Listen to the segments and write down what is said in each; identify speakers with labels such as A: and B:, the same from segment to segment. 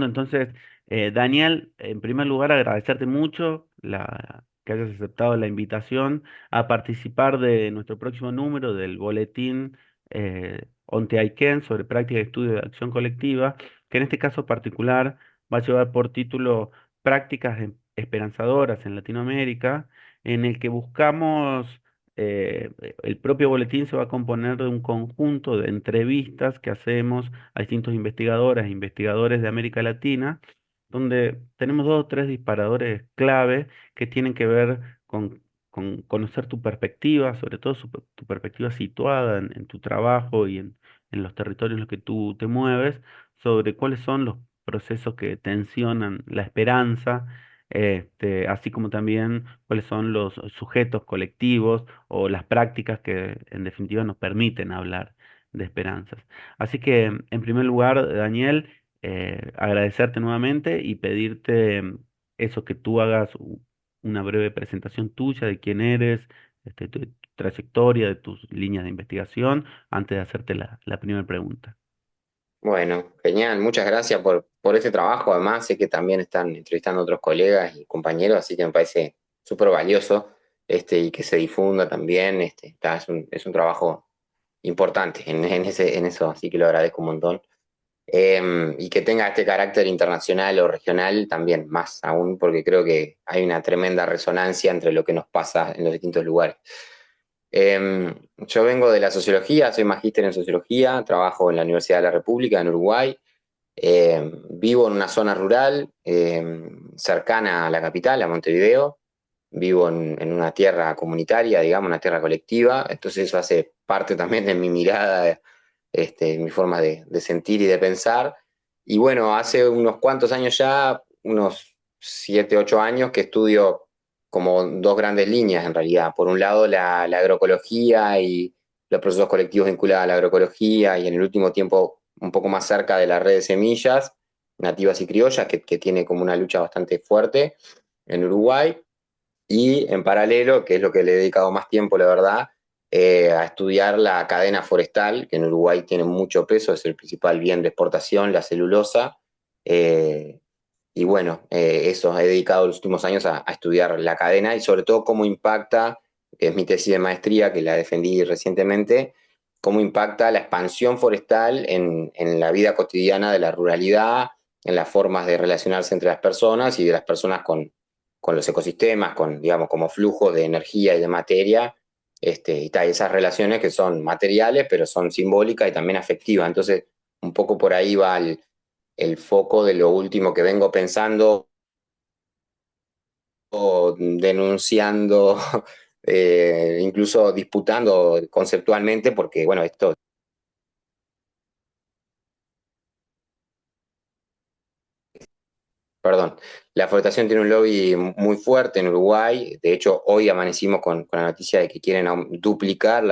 A: Entonces, Daniel, en primer lugar, agradecerte mucho que hayas aceptado la invitación a participar de nuestro próximo número del boletín Onteaiken sobre práctica y estudio de acción colectiva, que en este caso particular va a llevar por título Prácticas Esperanzadoras en Latinoamérica, en el que buscamos, eh, el propio boletín se va a componer de un conjunto de entrevistas que hacemos a distintos investigadoras e investigadores de América Latina, donde tenemos dos o tres disparadores clave que tienen que ver con conocer tu perspectiva, sobre todo tu perspectiva situada en tu trabajo y en los territorios en los que tú te mueves, sobre cuáles son los procesos que tensionan la esperanza. Así como también cuáles son los sujetos colectivos o las prácticas que en definitiva nos permiten hablar de esperanzas. Así que, en primer lugar, Daniel, agradecerte nuevamente y pedirte eso, que tú hagas una breve presentación tuya de quién eres, tu trayectoria, de tus líneas de investigación, antes de hacerte la primera pregunta.
B: Bueno, genial, muchas gracias por este trabajo. Además, sé que también están entrevistando a otros colegas y compañeros, así que me parece súper valioso y que se difunda también. Es un trabajo importante en eso, así que lo agradezco un montón. Y que tenga este carácter internacional o regional también, más aún, porque creo que hay una tremenda resonancia entre lo que nos pasa en los distintos lugares. Yo vengo de la sociología, soy magíster en sociología, trabajo en la Universidad de la República en Uruguay. Vivo en una zona rural cercana a la capital, a Montevideo. Vivo en una tierra comunitaria, digamos, una tierra colectiva. Entonces eso hace parte también de mi mirada, mi forma de sentir y de pensar. Y bueno, hace unos cuantos años ya, unos 7, 8 años que estudio como dos grandes líneas en realidad. Por un lado, la agroecología y los procesos colectivos vinculados a la agroecología y en el último tiempo un poco más cerca de la red de semillas nativas y criollas, que tiene como una lucha bastante fuerte en Uruguay. Y en paralelo, que es lo que le he dedicado más tiempo, la verdad, a estudiar la cadena forestal, que en Uruguay tiene mucho peso, es el principal bien de exportación, la celulosa. Eh, y bueno, eso he dedicado los últimos años a estudiar la cadena y sobre todo cómo impacta, que es mi tesis de maestría, que la defendí recientemente, cómo impacta la expansión forestal en la vida cotidiana de la ruralidad, en las formas de relacionarse entre las personas y de las personas con los ecosistemas, con, digamos, como flujos de energía y de materia, y tal, esas relaciones que son materiales, pero son simbólicas y también afectivas. Entonces, un poco por ahí va el foco de lo último que vengo pensando o denunciando, incluso disputando conceptualmente, porque, bueno, esto, perdón, la forestación tiene un lobby muy fuerte en Uruguay. De hecho, hoy amanecimos con la noticia de que quieren duplicar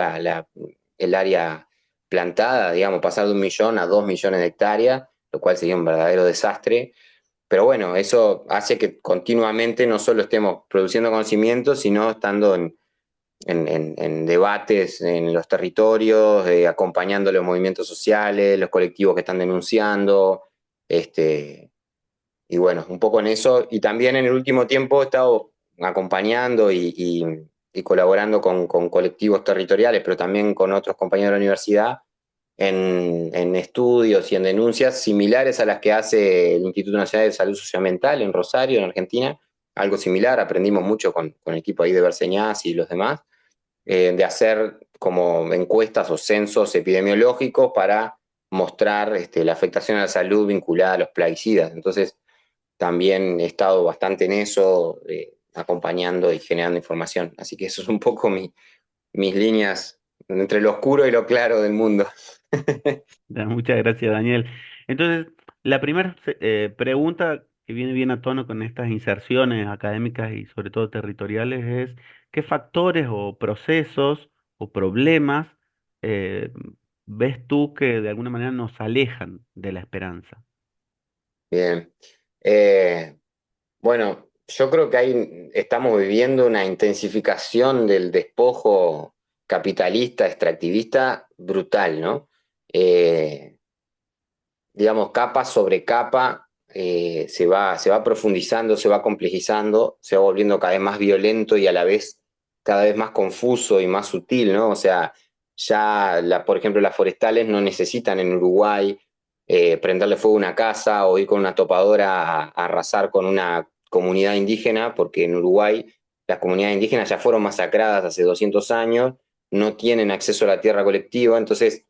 B: el área plantada, digamos, pasar de 1 millón a 2 millones de hectáreas, lo cual sería un verdadero desastre. Pero bueno, eso hace que continuamente no solo estemos produciendo conocimiento, sino estando en debates en los territorios, acompañando los movimientos sociales, los colectivos que están denunciando, este, y bueno, un poco en eso. Y también en el último tiempo he estado acompañando y colaborando con colectivos territoriales, pero también con otros compañeros de la universidad en estudios y en denuncias similares a las que hace el Instituto Nacional de Salud Socioambiental en Rosario, en Argentina. Algo similar, aprendimos mucho con el equipo ahí de Berseñaz y los demás, de hacer como encuestas o censos epidemiológicos para mostrar la afectación a la salud vinculada a los plaguicidas. Entonces, también he estado bastante en eso, acompañando y generando información. Así que eso es un poco mis líneas entre lo oscuro y lo claro del mundo.
A: Ya, muchas gracias, Daniel. Entonces, la primera pregunta que viene bien a tono con estas inserciones académicas y sobre todo territoriales es, ¿qué factores o procesos o problemas eh, ves tú que de alguna manera nos alejan de la esperanza?
B: Bien. Eh, bueno, yo creo que ahí estamos viviendo una intensificación del despojo capitalista, extractivista, brutal, ¿no? Eh, digamos, capa sobre capa. se va profundizando, se va complejizando, se va volviendo cada vez más violento y a la vez cada vez más confuso y más sutil, ¿no? O sea, ya, por ejemplo, las forestales no necesitan en Uruguay prenderle fuego a una casa o ir con una topadora a arrasar con una comunidad indígena, porque en Uruguay las comunidades indígenas ya fueron masacradas hace 200 años, no tienen acceso a la tierra colectiva, entonces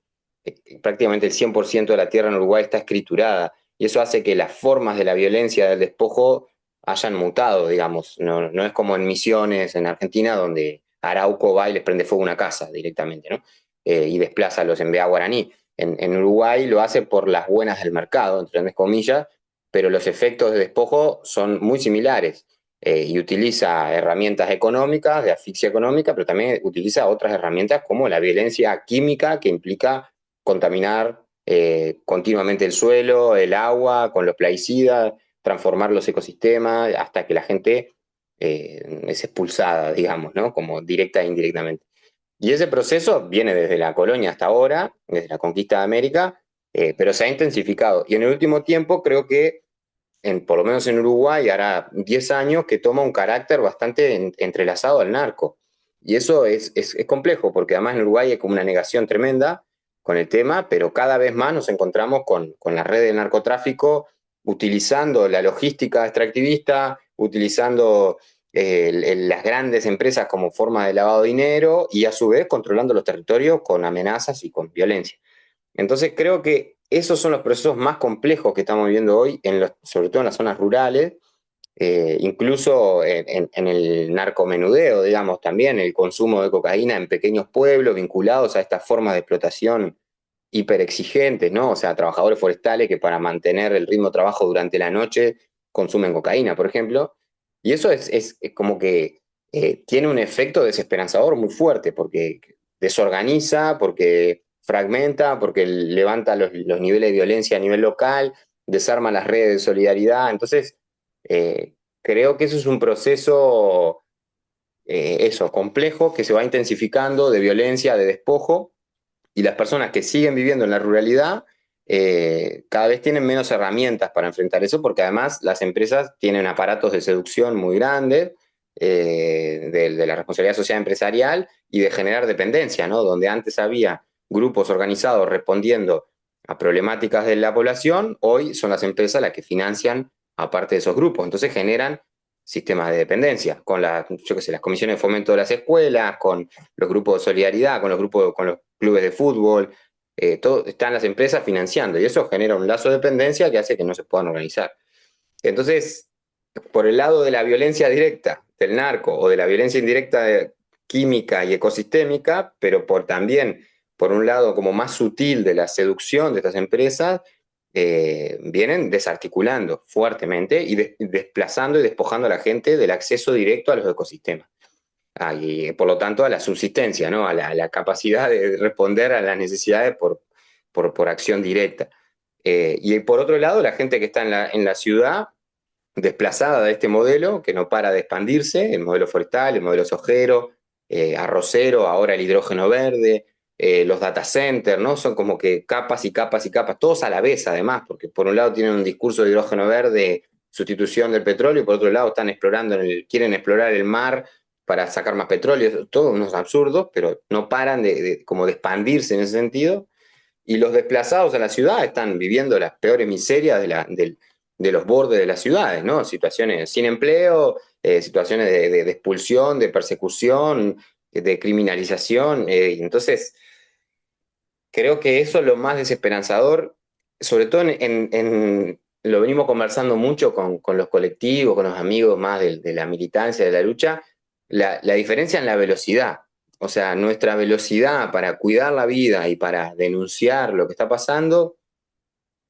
B: prácticamente el 100% de la tierra en Uruguay está escriturada y eso hace que las formas de la violencia del despojo hayan mutado, digamos. No, no es como en Misiones, en Argentina, donde Arauco va y les prende fuego a una casa directamente, ¿no? Y desplaza a los envea guaraní. En Uruguay lo hace por las buenas del mercado, entre grandes comillas, pero los efectos de despojo son muy similares. Y utiliza herramientas económicas, de asfixia económica, pero también utiliza otras herramientas como la violencia química que implica contaminar continuamente el suelo, el agua, con los plaguicidas, transformar los ecosistemas hasta que la gente es expulsada, digamos, ¿no? Como directa e indirectamente. Y ese proceso viene desde la colonia hasta ahora, desde la conquista de América, pero se ha intensificado. Y en el último tiempo creo que, por lo menos en Uruguay, hará 10 años que toma un carácter bastante entrelazado al narco. Y eso es complejo, porque además en Uruguay hay como una negación tremenda con el tema, pero cada vez más nos encontramos con la red del narcotráfico utilizando la logística extractivista, utilizando las grandes empresas como forma de lavado de dinero y a su vez controlando los territorios con amenazas y con violencia. Entonces creo que esos son los procesos más complejos que estamos viviendo hoy, sobre todo en las zonas rurales, incluso en el narcomenudeo, digamos, también el consumo de cocaína en pequeños pueblos vinculados a estas formas de explotación hiperexigentes, ¿no? O sea, trabajadores forestales que para mantener el ritmo de trabajo durante la noche consumen cocaína, por ejemplo. Y eso es como que tiene un efecto desesperanzador muy fuerte, porque desorganiza, porque fragmenta, porque levanta los niveles de violencia a nivel local, desarma las redes de solidaridad. Entonces, creo que eso es un proceso, eso, complejo, que se va intensificando de violencia, de despojo, y las personas que siguen viviendo en la ruralidad cada vez tienen menos herramientas para enfrentar eso, porque además las empresas tienen aparatos de seducción muy grandes, de la responsabilidad social empresarial y de generar dependencia, ¿no? Donde antes había grupos organizados respondiendo a problemáticas de la población, hoy son las empresas las que financian a parte de esos grupos. Entonces generan sistemas de dependencia, con yo qué sé, las comisiones de fomento de las escuelas, con los grupos de solidaridad, con los grupos, con los clubes de fútbol, todo, están las empresas financiando y eso genera un lazo de dependencia que hace que no se puedan organizar. Entonces, por el lado de la violencia directa del narco o de la violencia indirecta química y ecosistémica, pero también por un lado como más sutil de la seducción de estas empresas, vienen desarticulando fuertemente y desplazando y despojando a la gente del acceso directo a los ecosistemas. Y por lo tanto a la subsistencia, ¿no? A la capacidad de responder a las necesidades por acción directa. Y por otro lado, la gente que está en la ciudad, desplazada de este modelo, que no para de expandirse, el modelo forestal, el modelo sojero, arrocero, ahora el hidrógeno verde, los data centers, ¿no? Son como que capas y capas y capas, todos a la vez además, porque por un lado tienen un discurso de hidrógeno verde, sustitución del petróleo, y por otro lado están explorando, quieren explorar el mar para sacar más petróleo, todos unos absurdos, pero no paran como de expandirse en ese sentido. Y los desplazados a la ciudad están viviendo las peores miserias de los bordes de las ciudades, ¿no? Situaciones sin empleo, situaciones de expulsión, de persecución, de criminalización. Entonces, creo que eso es lo más desesperanzador, sobre todo lo venimos conversando mucho con los colectivos, con los amigos más de la militancia, de la lucha, la diferencia en la velocidad. O sea, nuestra velocidad para cuidar la vida y para denunciar lo que está pasando,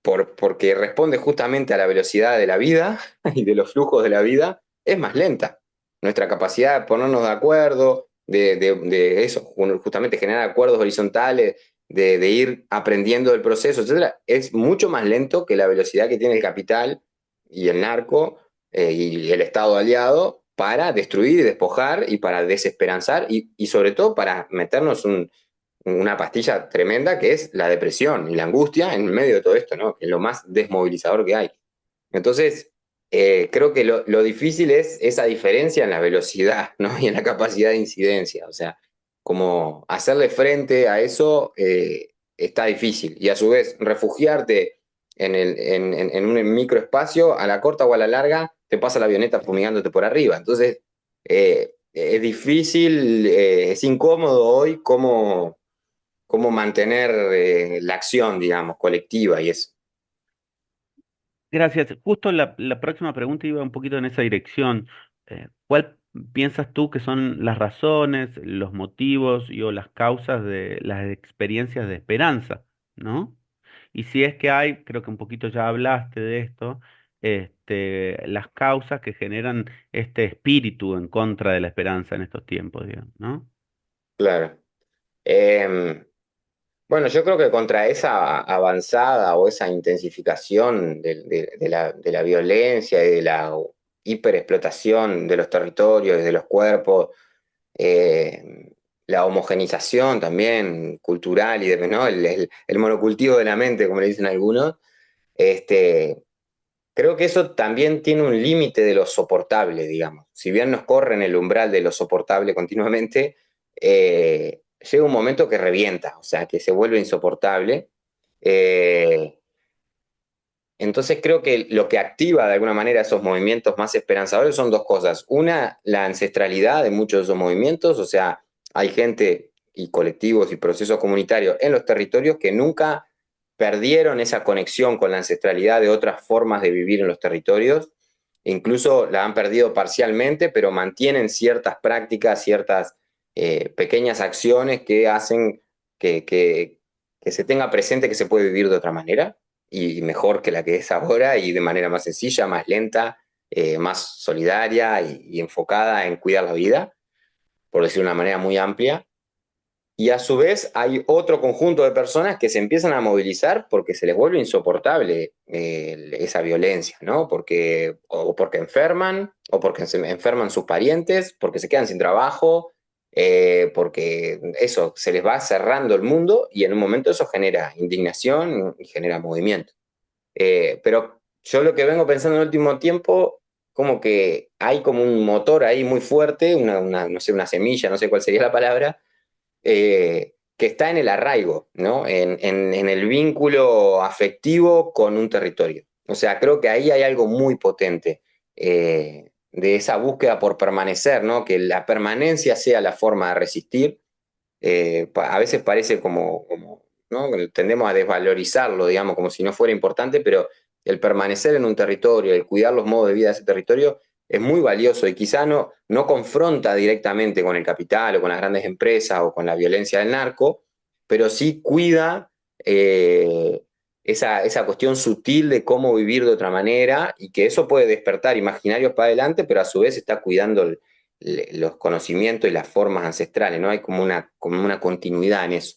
B: porque responde justamente a la velocidad de la vida y de los flujos de la vida, es más lenta. Nuestra capacidad de ponernos de acuerdo, de eso, justamente generar acuerdos horizontales, de ir aprendiendo del proceso, etcétera, es mucho más lento que la velocidad que tiene el capital y el narco y el Estado aliado para destruir y despojar y para desesperanzar y sobre todo para meternos una pastilla tremenda que es la depresión y la angustia en medio de todo esto, ¿no? Que es lo más desmovilizador que hay. Entonces, creo que lo difícil es esa diferencia en la velocidad, ¿no? Y en la capacidad de incidencia. O sea, como hacerle frente a eso está difícil. Y a su vez, refugiarte en un microespacio, a la corta o a la larga, te pasa la avioneta fumigándote por arriba. Entonces, es difícil, es incómodo hoy cómo mantener la acción, digamos, colectiva y eso.
A: Gracias. Justo la próxima pregunta iba un poquito en esa dirección. ¿Cuál piensas tú que son las razones, los motivos o las causas de las experiencias de esperanza, ¿no? Y si es que hay, creo que un poquito ya hablaste de esto, las causas que generan este espíritu en contra de la esperanza en estos tiempos, digamos, ¿no?
B: Claro. Eh, bueno, yo creo que contra esa avanzada o esa intensificación de la violencia y de la hiperexplotación de los territorios y de los cuerpos, eh, la homogenización también cultural y demás, ¿no? El monocultivo de la mente, como le dicen algunos, este, creo que eso también tiene un límite de lo soportable, digamos. Si bien nos corre en el umbral de lo soportable continuamente, llega un momento que revienta, o sea, que se vuelve insoportable. Eh, entonces creo que lo que activa de alguna manera esos movimientos más esperanzadores son dos cosas. Una, la ancestralidad de muchos de esos movimientos, o sea, hay gente y colectivos y procesos comunitarios en los territorios que nunca perdieron esa conexión con la ancestralidad de otras formas de vivir en los territorios. Incluso la han perdido parcialmente, pero mantienen ciertas prácticas, ciertas pequeñas acciones que hacen que se tenga presente que se puede vivir de otra manera y mejor que la que es ahora y de manera más sencilla, más lenta, más solidaria y enfocada en cuidar la vida, por decirlo de una manera muy amplia. Y a su vez hay otro conjunto de personas que se empiezan a movilizar porque se les vuelve insoportable esa violencia, ¿no? O porque enferman, o porque se enferman sus parientes, porque se quedan sin trabajo, porque eso, se les va cerrando el mundo y en un momento eso genera indignación y genera movimiento. Pero yo lo que vengo pensando en el último tiempo, como que hay como un motor ahí muy fuerte, no sé, una semilla, no sé cuál sería la palabra, que está en el arraigo, ¿no? En el vínculo afectivo con un territorio. O sea, creo que ahí hay algo muy potente de esa búsqueda por permanecer, ¿no? Que la permanencia sea la forma de resistir. A veces parece ¿no? Tendemos a desvalorizarlo, digamos, como si no fuera importante, pero el permanecer en un territorio, el cuidar los modos de vida de ese territorio es muy valioso y quizá no confronta directamente con el capital o con las grandes empresas o con la violencia del narco, pero sí cuida esa cuestión sutil de cómo vivir de otra manera y que eso puede despertar imaginarios para adelante, pero a su vez está cuidando los conocimientos y las formas ancestrales, ¿no? Hay como una continuidad en eso.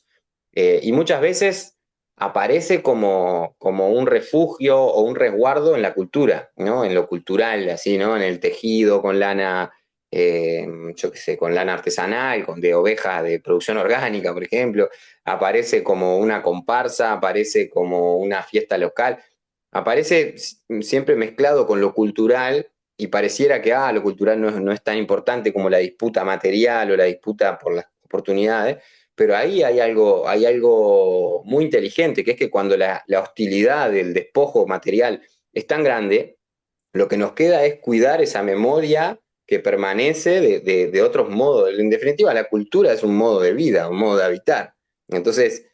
B: Y muchas veces aparece como un refugio o un resguardo en la cultura, ¿no? En lo cultural, así, ¿no? En el tejido, con lana, yo qué sé, con lana artesanal, de ovejas de producción orgánica, por ejemplo. Aparece como una comparsa, aparece como una fiesta local. Aparece siempre mezclado con lo cultural y pareciera que lo cultural no es tan importante como la disputa material o la disputa por las oportunidades, pero ahí hay algo muy inteligente, que es que cuando la hostilidad del despojo material es tan grande, lo que nos queda es cuidar esa memoria que permanece de otros modos. En definitiva, la cultura es un modo de vida, un modo de habitar. Entonces,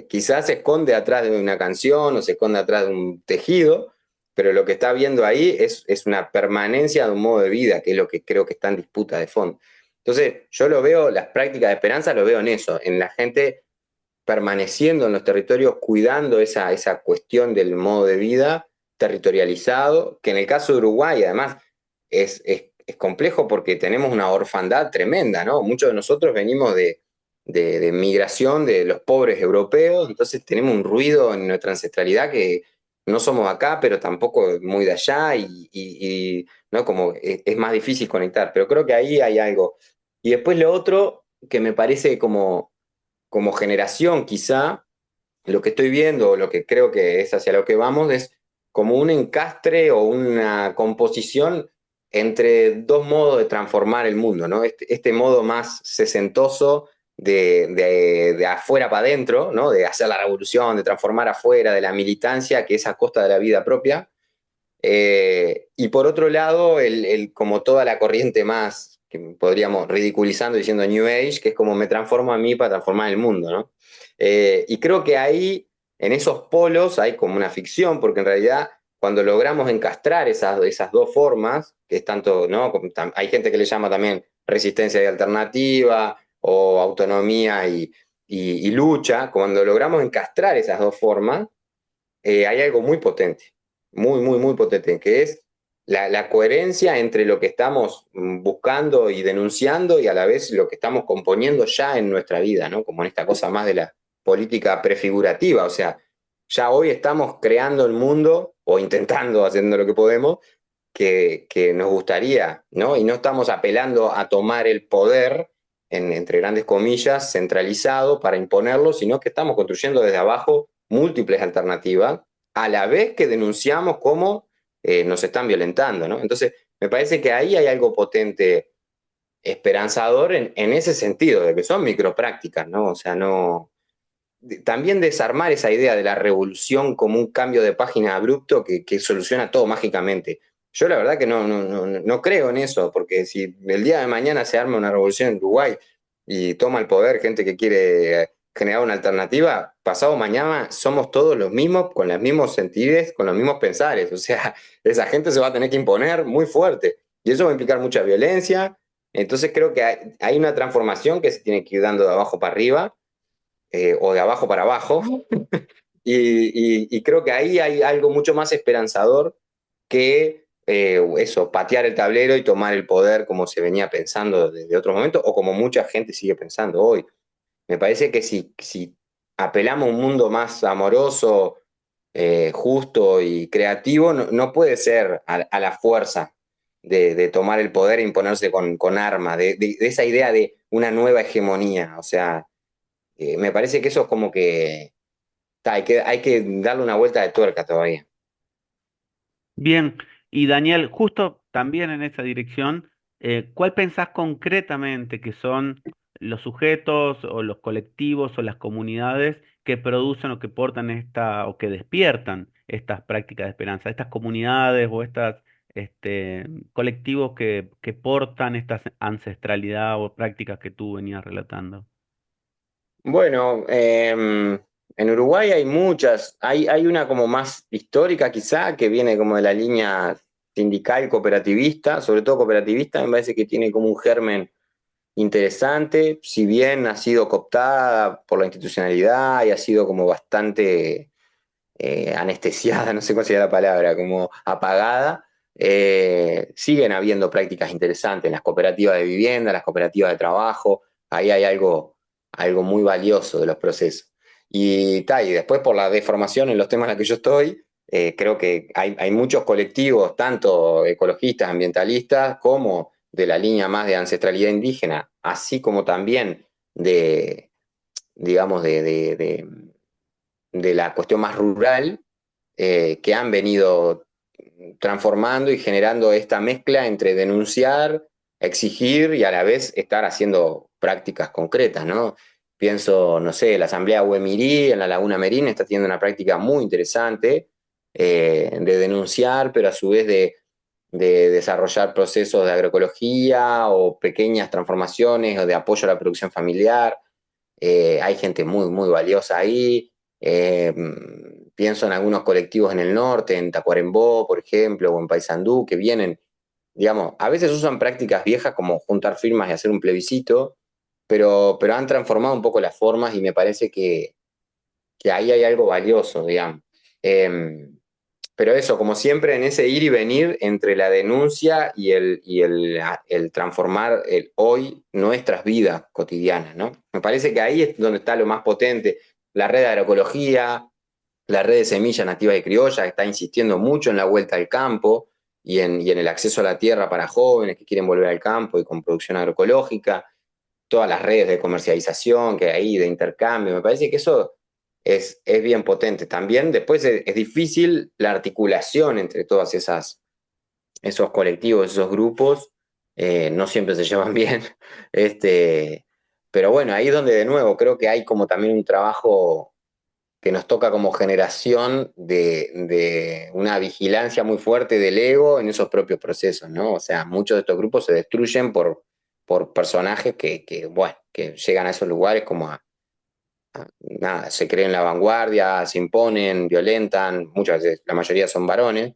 B: quizás se esconde atrás de una canción o se esconde atrás de un tejido, pero lo que está viendo ahí es una permanencia de un modo de vida, que es lo que creo que está en disputa de fondo. Entonces, yo lo veo, las prácticas de esperanza lo veo en eso, en la gente permaneciendo en los territorios, cuidando esa cuestión del modo de vida territorializado, que en el caso de Uruguay además es complejo porque tenemos una orfandad tremenda, ¿no? Muchos de nosotros venimos de migración de los pobres europeos, entonces tenemos un ruido en nuestra ancestralidad que no somos acá, pero tampoco muy de allá, ¿no? Como es más difícil conectar, pero creo que ahí hay algo. Y después lo otro que me parece como generación quizá, lo que estoy viendo, o lo que creo que es hacia lo que vamos, es como un encastre o una composición entre dos modos de transformar el mundo, ¿no? Este modo más sesentoso de afuera para adentro, ¿no? De hacer la revolución, de transformar afuera, de la militancia, que es a costa de la vida propia. Y por otro lado, como toda la corriente más, que podríamos ridiculizando diciendo New Age, que es como me transformo a mí para transformar el mundo, ¿no? Y creo que ahí, en esos polos, hay como una ficción, porque en realidad cuando logramos encastrar esas dos formas, que es tanto, ¿no? Hay gente que le llama también resistencia y alternativa, o autonomía y lucha, cuando logramos encastrar esas dos formas, hay algo muy potente, muy, muy, muy potente, que es la coherencia entre lo que estamos buscando y denunciando y a la vez lo que estamos componiendo ya en nuestra vida, ¿no? Como en esta cosa más de la política prefigurativa, o sea, ya hoy estamos creando el mundo o intentando, haciendo lo que podemos, que nos gustaría, ¿no? Y no estamos apelando a tomar el poder, entre grandes comillas, centralizado para imponerlo, sino que estamos construyendo desde abajo múltiples alternativas, a la vez que denunciamos cómo nos están violentando, ¿no? Entonces, me parece que ahí hay algo potente, esperanzador en ese sentido, de que son microprácticas, ¿no? O sea, no, también desarmar esa idea de la revolución como un cambio de página abrupto que soluciona todo mágicamente. Yo la verdad que no creo en eso, porque si el día de mañana se arma una revolución en Uruguay y toma el poder gente que quiere generar una alternativa, pasado mañana somos todos los mismos, con los mismos sentires, con los mismos pensares. O sea, esa gente se va a tener que imponer muy fuerte. Y eso va a implicar mucha violencia. Entonces creo que hay una transformación que se tiene que ir dando de abajo para arriba o de abajo para abajo. Y creo que ahí hay algo mucho más esperanzador que eso, patear el tablero y tomar el poder como se venía pensando desde otros momentos o como mucha gente sigue pensando hoy. Me parece que si apelamos a un mundo más amoroso, justo y creativo, no puede ser a la fuerza de tomar el poder e imponerse con armas, de esa idea de una nueva hegemonía. O sea, me parece que eso es como que, hay que darle una vuelta de tuerca todavía.
A: Bien, y Daniel, justo también en esa dirección, ¿cuál pensás concretamente que son los sujetos o los colectivos o las comunidades que producen o que portan esta o que despiertan estas prácticas de esperanza? Estas comunidades o estas colectivos que portan esta ancestralidad o prácticas que tú venías relatando.
B: Bueno, en Uruguay hay muchas, hay una como más histórica quizá, que viene como de la línea sindical cooperativista, sobre todo cooperativista, me parece que tiene como un germen interesante, si bien ha sido cooptada por la institucionalidad y ha sido como bastante anestesiada, no sé cuál sería la palabra, como apagada, siguen habiendo prácticas interesantes en las cooperativas de vivienda, las cooperativas de trabajo, ahí hay algo muy valioso de los procesos. Y después por la deformación en los temas en los que yo estoy, creo que hay muchos colectivos, tanto ecologistas, ambientalistas, como de la línea más de ancestralidad indígena, así como también de, digamos, de la cuestión más rural, que han venido transformando y generando esta mezcla entre denunciar, exigir y a la vez estar haciendo prácticas concretas, ¿no? Pienso, no sé, la Asamblea Huemirí en la Laguna Merín está teniendo una práctica muy interesante de denunciar, pero a su vez de desarrollar procesos de agroecología o pequeñas transformaciones o de apoyo a la producción familiar. Hay gente muy, muy valiosa ahí. Pienso en algunos colectivos en el norte, en Tacuarembó, por ejemplo, o en Paysandú, que vienen, digamos, a veces usan prácticas viejas como juntar firmas y hacer un plebiscito, pero han transformado un poco las formas y me parece que ahí hay algo valioso, digamos. Eh, pero eso, como siempre, en ese ir y venir entre la denuncia y el transformar hoy nuestras vidas cotidianas, ¿no? Me parece que ahí es donde está lo más potente. La red de agroecología, la red de semillas nativas y criollas, que está insistiendo mucho en la vuelta al campo y en el acceso a la tierra para jóvenes que quieren volver al campo y con producción agroecológica, todas las redes de comercialización que hay, de intercambio. Me parece que eso es bien potente. También después es difícil la articulación entre todas esos colectivos, esos grupos, no siempre se llevan bien. Este, pero bueno, ahí es donde de nuevo creo que hay como también un trabajo que nos toca como generación de una vigilancia muy fuerte del ego en esos propios procesos, ¿no? O sea, muchos de estos grupos se destruyen por personajes bueno, que llegan a esos lugares como nada, se creen en la vanguardia, se imponen, violentan, muchas veces, la mayoría son varones,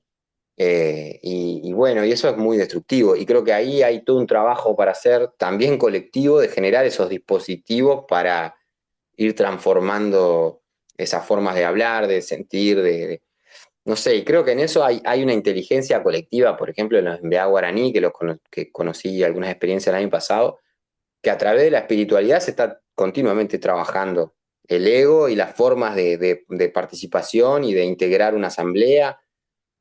B: y bueno, y eso es muy destructivo. Y creo que ahí hay todo un trabajo para hacer también colectivo de generar esos dispositivos para ir transformando esas formas de hablar, de sentir, no sé, y creo que en eso hay una inteligencia colectiva, por ejemplo, en los MBA guaraní, que conocí algunas experiencias el año pasado, que a través de la espiritualidad se está continuamente trabajando el ego y las formas de participación y de integrar una asamblea,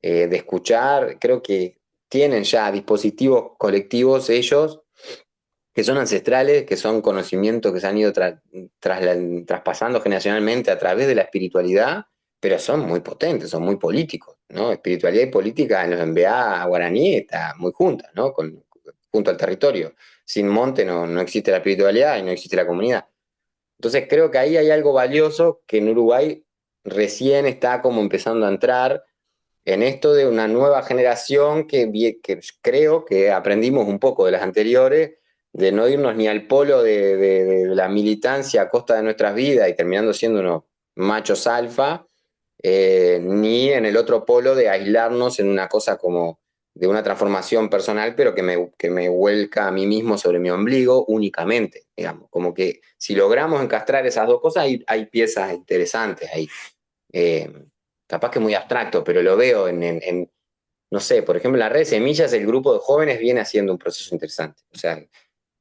B: de escuchar. Creo que tienen ya dispositivos colectivos ellos que son ancestrales, que son conocimientos que se han ido traspasando generacionalmente a través de la espiritualidad, pero son muy potentes, son muy políticos, ¿no? Espiritualidad y política en los MBA guaraní está muy juntas, ¿no? Junto al territorio. Sin monte no existe la espiritualidad y no existe la comunidad. Entonces creo que ahí hay algo valioso que en Uruguay recién está como empezando a entrar en esto de una nueva generación que creo que aprendimos un poco de las anteriores, de no irnos ni al polo de la militancia a costa de nuestras vidas y terminando siendo unos machos alfa, ni en el otro polo de aislarnos en una cosa como de una transformación personal, pero que me vuelca a mí mismo sobre mi ombligo únicamente, digamos. Como que si logramos encastrar esas dos cosas, hay piezas interesantes ahí. Eh, Capaz que muy abstracto, pero lo veo no sé, por ejemplo, en las redes Semillas, el grupo de jóvenes viene haciendo un proceso interesante. O sea,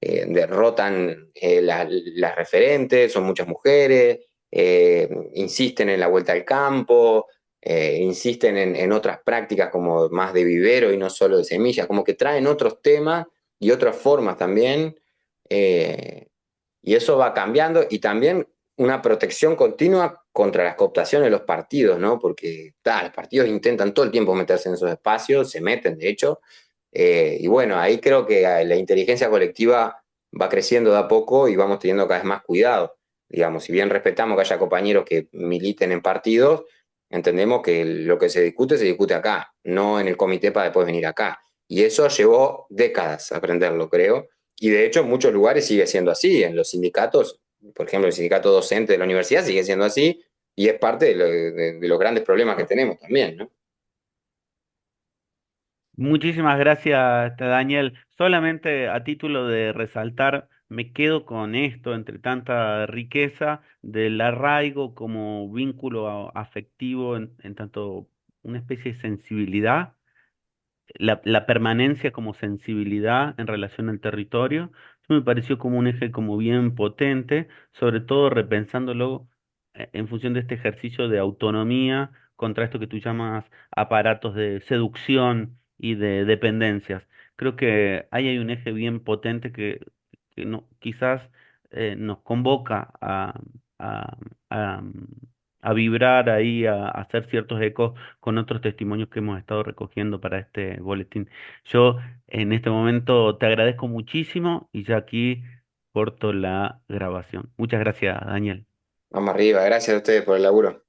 B: derrotan las referentes, son muchas mujeres, insisten en la vuelta al campo, insisten en otras prácticas como más de vivero y no solo de semillas, como que traen otros temas y otras formas también. eh, y eso va cambiando y también una protección continua contra las cooptaciones de los partidos, ¿no? Porque los partidos intentan todo el tiempo meterse en esos espacios, se meten, de hecho, y bueno, ahí creo que la inteligencia colectiva va creciendo de a poco y vamos teniendo cada vez más cuidado. Digamos, si bien respetamos que haya compañeros que militen en partidos, entendemos que lo que se discute acá, no en el comité para después venir acá. Y eso llevó décadas aprenderlo, creo. Y de hecho en muchos lugares sigue siendo así. En los sindicatos, por ejemplo, el sindicato docente de la universidad sigue siendo así y es parte de los grandes problemas que tenemos también, ¿no?
A: Muchísimas gracias, Daniel. Solamente a título de resaltar, me quedo con esto, entre tanta riqueza del arraigo como vínculo afectivo, en tanto una especie de sensibilidad, la permanencia como sensibilidad en relación al territorio. Eso me pareció como un eje como bien potente, sobre todo repensándolo en función de este ejercicio de autonomía contra esto que tú llamas aparatos de seducción y de dependencias. Creo que ahí hay un eje bien potente que no, quizás nos convoca a, a, a vibrar ahí, a hacer ciertos ecos con otros testimonios que hemos estado recogiendo para este boletín. Yo en este momento te agradezco muchísimo y ya aquí corto la grabación. Muchas gracias, Daniel.
B: Vamos arriba, gracias a ustedes por el laburo.